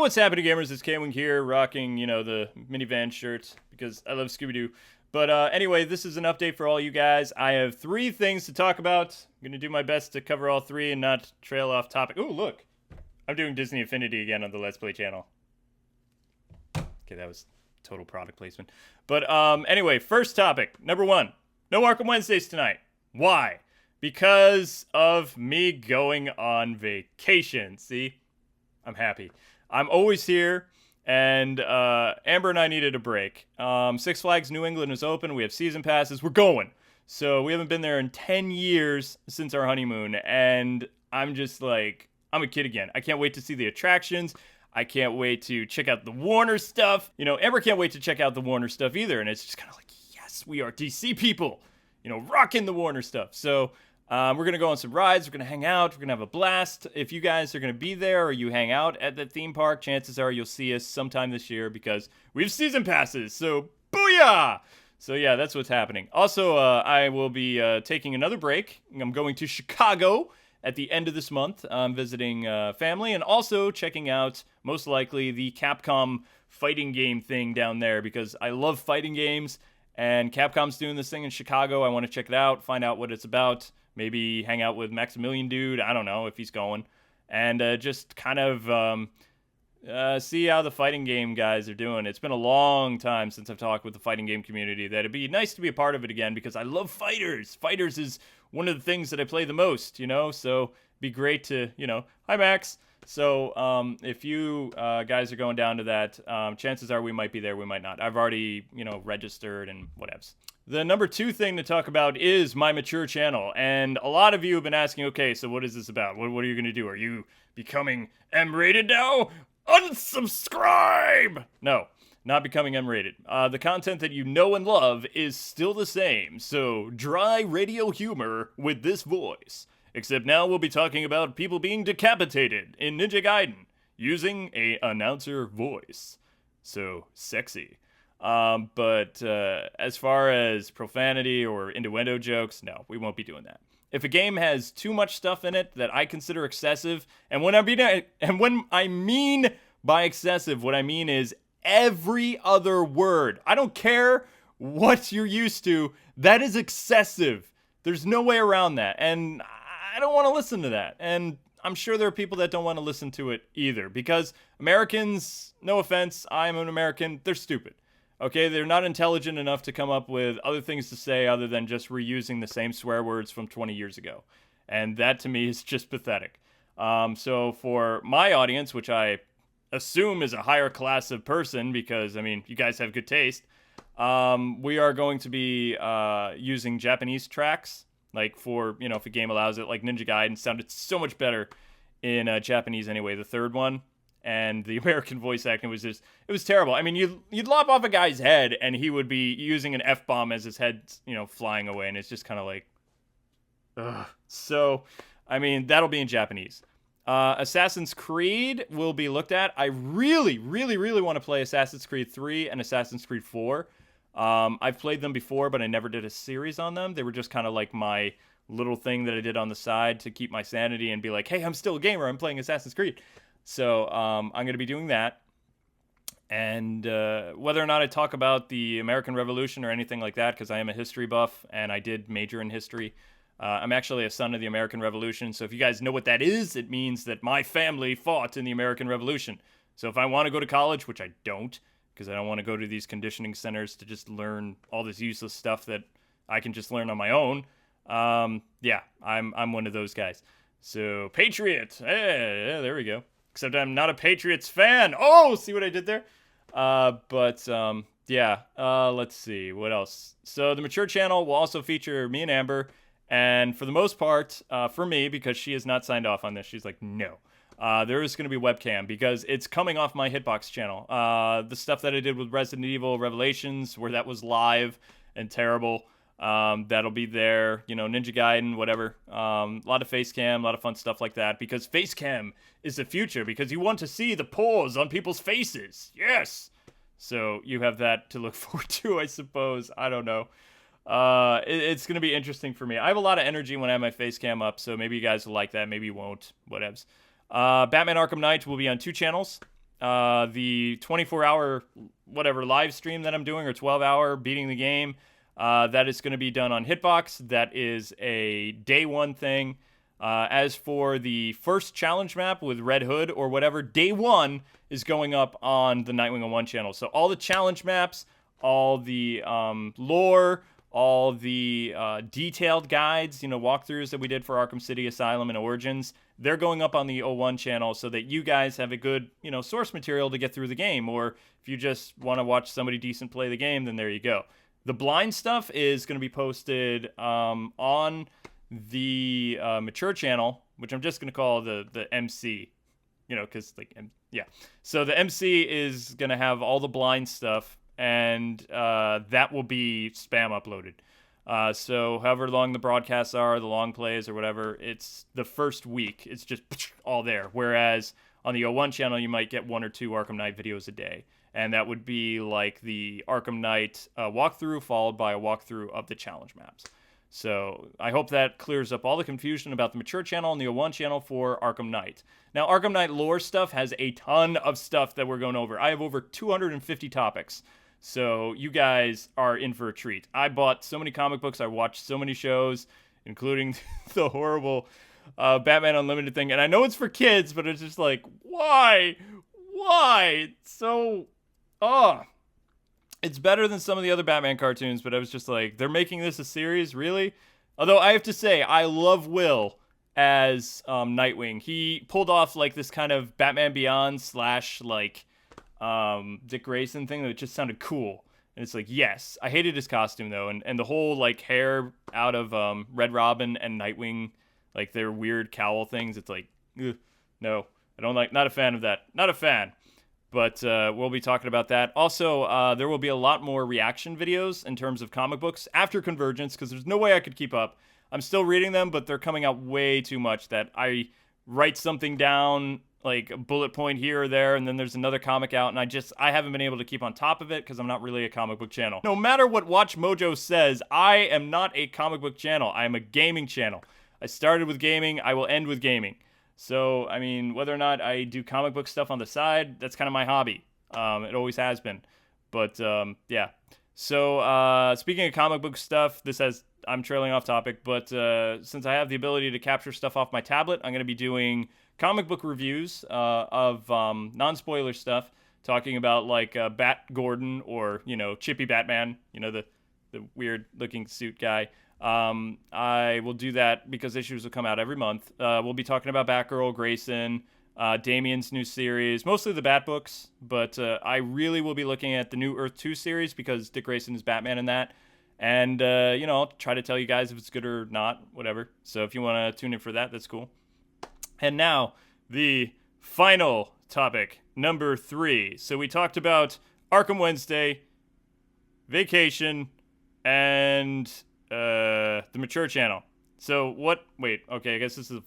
what's happening, gamers? It's K-Wing here, rocking, the minivan shirt because I love Scooby-Doo. But anyway, this is an update for all you guys. I have 3 things to talk about. I'm going to do my best to cover all 3 and not trail off topic. Ooh, look. I'm doing Disney Infinity again on the Let's Play channel. Okay, that was total product placement. But anyway, first topic. Number 1. No Arkham Wednesdays tonight. Why? Because of me going on vacation. See? I'm happy. I'm always here, and Amber and I needed a break. Six Flags New England is open. We have season passes. We're going. So we haven't been there in 10 years since our honeymoon, and I'm just like, I'm a kid again. I can't wait to see the attractions. I can't wait to check out the Warner stuff. Amber can't wait to check out the Warner stuff either, and it's just kind of like, yes, we are DC people, rocking the Warner stuff. So we're going to go on some rides. We're going to hang out. We're going to have a blast. If you guys are going to be there or you hang out at the theme park, chances are you'll see us sometime this year because we have season passes. So, booyah! So, yeah, that's what's happening. Also, I will be taking another break. I'm going to Chicago at the end of this month. I'm visiting family and also checking out, most likely, the Capcom fighting game thing down there because I love fighting games. And Capcom's doing this thing in Chicago. I want to check it out, find out what it's about. Maybe hang out with Maximilian Dude. I don't know if he's going. And just kind of see how the fighting game guys are doing. It's been a long time since I've talked with the fighting game community. It'd be nice to be a part of it again because I love fighters. Fighters is one of the things that I play the most, So it'd be great to, hi Max. So if you guys are going down to that, chances are we might be there, we might not. I've already, registered and whatevs. The number 2 thing to talk about is my mature channel. And a lot of you have been asking, okay, so what is this about? What are you going to do? Are you becoming M-rated now? Unsubscribe! No, not becoming M-rated. The content that you know and love is still the same. So dry radio humor with this voice. Except now we'll be talking about people being decapitated in Ninja Gaiden using a announcer voice. So sexy. But as far as profanity or innuendo jokes, no, we won't be doing that. If a game has too much stuff in it that I consider excessive, and when I mean by excessive, what I mean is every other word. I don't care what you're used to. That is excessive. There's no way around that. And I don't want to listen to that. And I'm sure there are people that don't want to listen to it either. Because Americans, no offense, I'm an American, they're stupid. Okay, they're not intelligent enough to come up with other things to say other than just reusing the same swear words from 20 years ago. And that to me is just pathetic. So for my audience, which I assume is a higher class of person because, you guys have good taste, we are going to be using Japanese tracks. Like for, if a game allows it, like Ninja Gaiden sounded so much better in Japanese anyway, the 3rd one. And the American voice acting was just, it was terrible. You'd lop off a guy's head and he would be using an F-bomb as his head, flying away. And it's just kind of like, ugh. So, that'll be in Japanese. Assassin's Creed will be looked at. I really, really, really want to play Assassin's Creed 3 and Assassin's Creed 4. I've played them before, but I never did a series on them. They were just kind of like my little thing that I did on the side to keep my sanity and be like, hey, I'm still a gamer. I'm playing Assassin's Creed. So I'm going to be doing that. And whether or not I talk about the American Revolution or anything like that, because I am a history buff and I did major in history. I'm actually a son of the American Revolution. So if you guys know what that is, it means that my family fought in the American Revolution. So if I want to go to college, which I don't, because I don't want to go to these conditioning centers to just learn all this useless stuff that I can just learn on my own. Yeah, I'm one of those guys. So Patriot. Hey, yeah, there we go. Except I'm not a Patriots fan. Oh, see what I did there? Yeah, let's see. What else? So the Mature channel will also feature me and Amber. And for the most part, for me, because she has not signed off on this, she's like, no. There is going to be webcam because it's coming off my Hitbox channel. The stuff that I did with Resident Evil Revelations, where that was live and terrible, that'll be there. Ninja Gaiden, whatever. A lot of face cam, a lot of fun stuff like that. Because face cam is the future. Because you want to see the pores on people's faces. Yes! So you have that to look forward to, I suppose. I don't know. It's going to be interesting for me. I have a lot of energy when I have my face cam up. So maybe you guys will like that. Maybe you won't. Whatevs. Batman Arkham Knight will be on 2 channels. the 24-hour whatever live stream that I'm doing, or 12-hour beating the game, that is going to be done on Hitbox. That is a day one thing. As for the first challenge map with Red Hood or whatever, day one is going up on the Nightwing 01 channel. So all the challenge maps, all the lore, all the detailed guides, walkthroughs that we did for Arkham City, Asylum, and Origins, they're going up on the 01 channel so that you guys have a good, source material to get through the game. Or if you just want to watch somebody decent play the game, then there you go. The blind stuff is going to be posted on the mature channel, which I'm just going to call the MC, because yeah. So the MC is going to have all the blind stuff, and that will be spam uploaded. So however long the broadcasts are, the long plays or whatever, it's the first week. It's just all there. Whereas on the 01 channel, you might get 1 or 2 Arkham Knight videos a day. And that would be like the Arkham Knight walkthrough followed by a walkthrough of the challenge maps. So I hope that clears up all the confusion about the mature channel and the 01 channel for Arkham Knight. Now, Arkham Knight lore stuff has a ton of stuff that we're going over. I have over 250 topics. So you guys are in for a treat. I bought so many comic books. I watched so many shows, including the horrible Batman Unlimited thing. And I know it's for kids, but it's just like, why? Why? So, it's better than some of the other Batman cartoons, but I was just like, they're making this a series? Really? Although I have to say, I love Will as Nightwing. He pulled off like this kind of Batman Beyond / like Dick Grayson thing that just sounded cool. And it's like, yes. I hated his costume though, and the whole like hair out of Red Robin and Nightwing, like their weird cowl things. It's like, ugh, no, I don't like. Not a fan of that. Not a fan. But we'll be talking about that. Also, there will be a lot more reaction videos in terms of comic books after Convergence, because there's no way I could keep up. I'm still reading them, but they're coming out way too much that I write something down, like a bullet point here or there, and then there's another comic out, and I haven't been able to keep on top of it because I'm not really a comic book channel. No matter what Watch Mojo says, I am not a comic book channel. I am a gaming channel. I started with gaming. I will end with gaming. So, I mean, whether or not I do comic book stuff on the side, that's kind of my hobby. It always has been. But, yeah. So, speaking of comic book stuff, I'm trailing off topic, but since I have the ability to capture stuff off my tablet, I'm going to be doing comic book reviews of non-spoiler stuff, talking about, like, Bat Gordon or, Chippy Batman, the weird-looking suit guy. I will do that because issues will come out every month. We'll be talking about Batgirl, Grayson, Damian's new series, mostly the Bat books, but I really will be looking at the new Earth 2 series because Dick Grayson is Batman in that. And, I'll try to tell you guys if it's good or not, whatever. So if you want to tune in for that, that's cool. And now, the final topic, number 3. So we talked about Arkham Wednesday, Vacation, and the mature channel. So okay, I guess this is the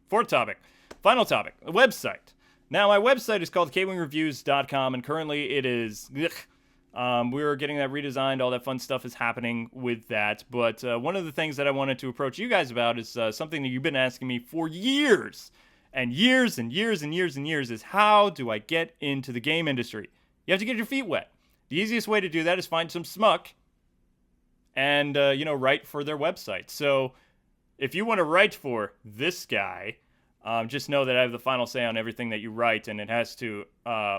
fourth topic. Final topic, a website. Now, my website is called kwingreviews.com, and currently it is, we're getting that redesigned, all that fun stuff is happening with that, but one of the things that I wanted to approach you guys about is something that you've been asking me for years, and years and years and years and years, is how do I get into the game industry? You have to get your feet wet. The easiest way to do that is find some schmuck and, write for their website. So if you want to write for this guy, just know that I have the final say on everything that you write, and it has to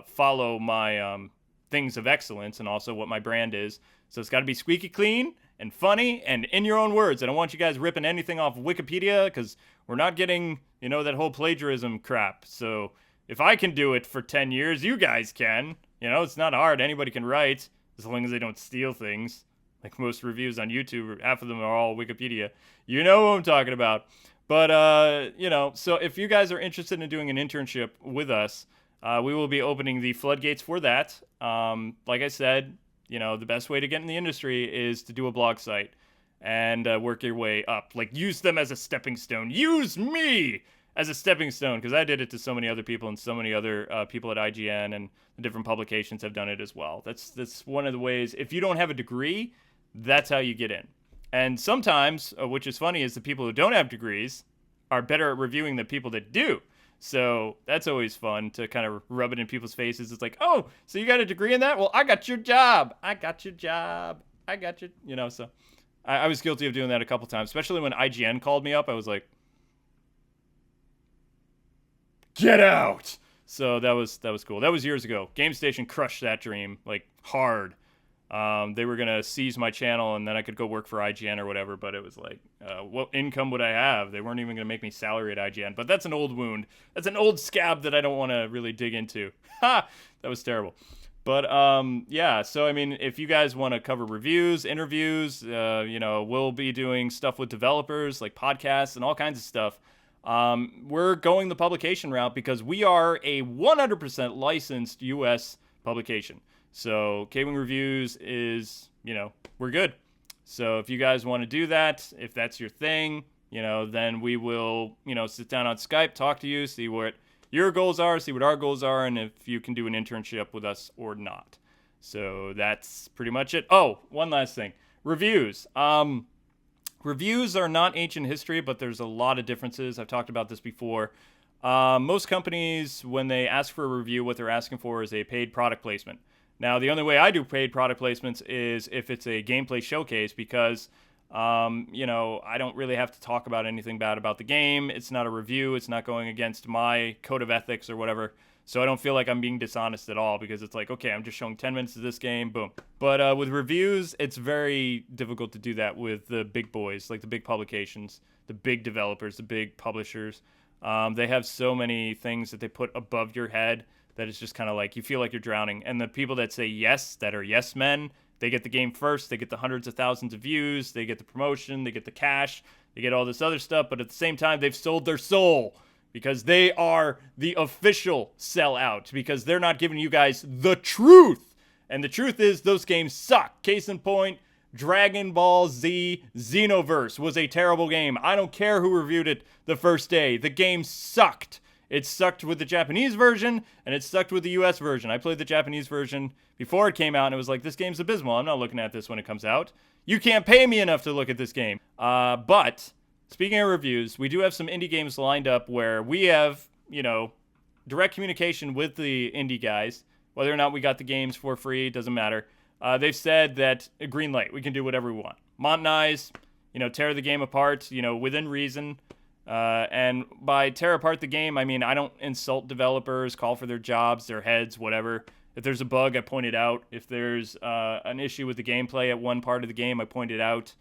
follow my things of excellence and also what my brand is. So it's got to be squeaky clean and funny and in your own words. I don't want you guys ripping anything off Wikipedia because we're not getting, that whole plagiarism crap. So if I can do it for 10 years, you guys can. It's not hard. Anybody can write as long as they don't steal things. Like most reviews on YouTube, half of them are all Wikipedia. You know what I'm talking about. But, so if you guys are interested in doing an internship with us, we will be opening the floodgates for that. Like I said, the best way to get in the industry is to do a blog site and work your way up. Like, use them as a stepping stone. Use me as a stepping stone, because I did it to so many other people, and so many other people at IGN and the different publications have done it as well. That's one of the ways. If you don't have a degree, that's how you get in. And sometimes, which is funny, is the people who don't have degrees are better at reviewing than people that do. So that's always fun to kind of rub it in people's faces. It's like, oh, so you got a degree in that? Well, I got your job. I got your job. I got your, so I was guilty of doing that a couple times, especially when IGN called me up. I was like, get out. So that was cool. That was years ago. GameStation crushed that dream, like, hard. They were going to seize my channel, and then I could go work for IGN or whatever, but it was like, what income would I have? They weren't even going to make me salary at IGN, but that's an old wound. That's an old scab that I don't want to really dig into. Ha! That was terrible. But, yeah, so, I mean, if you guys want to cover reviews, interviews, we'll be doing stuff with developers, like podcasts and all kinds of stuff. We're going the publication route because we are a 100% licensed U.S. publication. So K-Wing Reviews is, we're good. So if you guys want to do that, if that's your thing, then we will, sit down on Skype, talk to you, see what your goals are, see what our goals are, and if you can do an internship with us or not. So that's pretty much it. Oh, one last thing. Reviews. Reviews are not ancient history, but there's a lot of differences. I've talked about this before. Most companies, when they ask for a review, what they're asking for is a paid product placement. Now, the only way I do paid product placements is if it's a gameplay showcase because, I don't really have to talk about anything bad about the game. It's not a review. It's not going against my code of ethics or whatever. So I don't feel like I'm being dishonest at all because it's like, okay, I'm just showing 10 minutes of this game, boom. But with reviews, it's very difficult to do that with the big boys, like the big publications, the big developers, the big publishers. They have so many things that they put above your head that it's just kind of like you feel like you're drowning. And the people that say yes, that are yes men, they get the game first. They get the hundreds of thousands of views. They get the promotion. They get the cash. They get all this other stuff. But at the same time, they've sold their soul because they are the official sellout because they're not giving you guys the truth. And the truth is those games suck. Case in point, Dragon Ball Z Xenoverse was a terrible game. I don't care who reviewed it the first day. The game sucked. It sucked with the Japanese version, and it sucked with the US version. I played the Japanese version before it came out, and it was like, this game's abysmal. I'm not looking at this when it comes out. You can't pay me enough to look at this game. But speaking of reviews, we do have some indie games lined up where we have, direct communication with the indie guys. Whether or not we got the games for free, doesn't matter. They've said that green light, we can do whatever we want. Monetize, tear the game apart, within reason. And by tear apart the game, I mean, I don't insult developers, call for their jobs, their heads, whatever. If there's a bug, I point it out. If there's an issue with the gameplay at one part of the game, I point it out.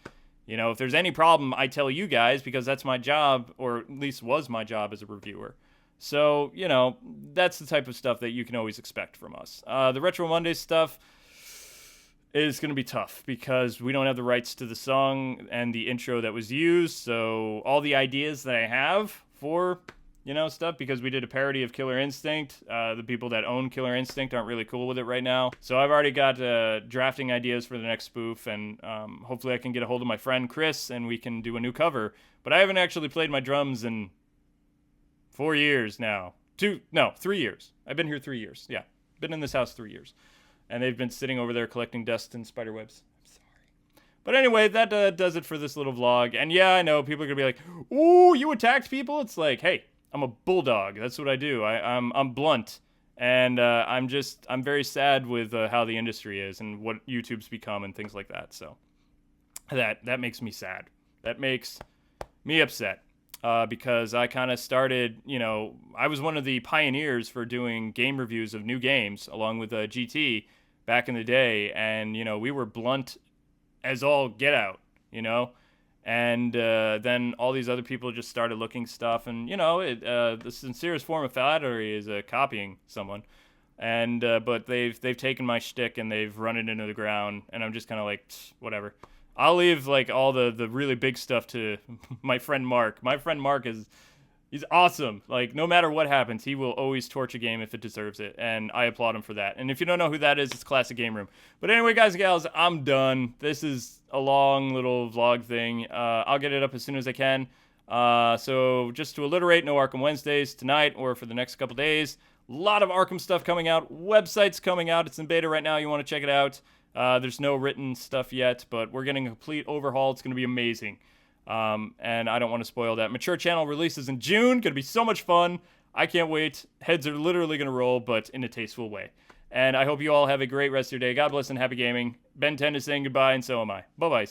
If there's any problem, I tell you guys because that's my job, or at least was my job as a reviewer. So, that's the type of stuff that you can always expect from us. The Retro Mondays stuff is going to be tough because we don't have the rights to the song and the intro that was used. So all the ideas that I have for, stuff, because we did a parody of Killer Instinct, the people that own Killer Instinct aren't really cool with it right now. So I've already got drafting ideas for the next spoof, and hopefully I can get a hold of my friend Chris and we can do a new cover. But I haven't actually played my drums in 4 years now. 3 years. I've been here 3 years. Yeah. Been in this house 3 years. And they've been sitting over there collecting dust and spider webs. I'm sorry. But anyway, that does it for this little vlog. And yeah, I know people are going to be like, ooh, you attacked people? It's like, hey, I'm a bulldog. That's what I do. I'm blunt. And I'm very sad with how the industry is and what YouTube's become and things like that. So that makes me sad. That makes me upset. Because I kind of started, I was one of the pioneers for doing game reviews of new games along with GT back in the day. And, we were blunt as all get out, and then all these other people just started looking stuff. And, the sincerest form of flattery is copying someone. And but they've taken my shtick and they've run it into the ground. And I'm just kind of like, whatever. I'll leave like all the really big stuff to my friend Mark. My friend Mark he's awesome. Like no matter what happens, he will always torch a game if it deserves it, and I applaud him for that. And if you don't know who that is, it's Classic Game Room. But anyway, guys and gals, I'm done. This is a long little vlog thing. I'll get it up as soon as I can. So just to alliterate, no Arkham Wednesdays tonight or for the next couple days. A lot of Arkham stuff coming out. Website's coming out. It's in beta right now. You want to check it out. There's no written stuff yet, but we're getting a complete overhaul. It's going to be amazing. And I don't want to spoil that. Mature Channel releases in June. Going to be so much fun. I can't wait. Heads are literally going to roll, but in a tasteful way. And I hope you all have a great rest of your day. God bless and happy gaming. Ben 10 is saying goodbye, and so am I. Bye-bye.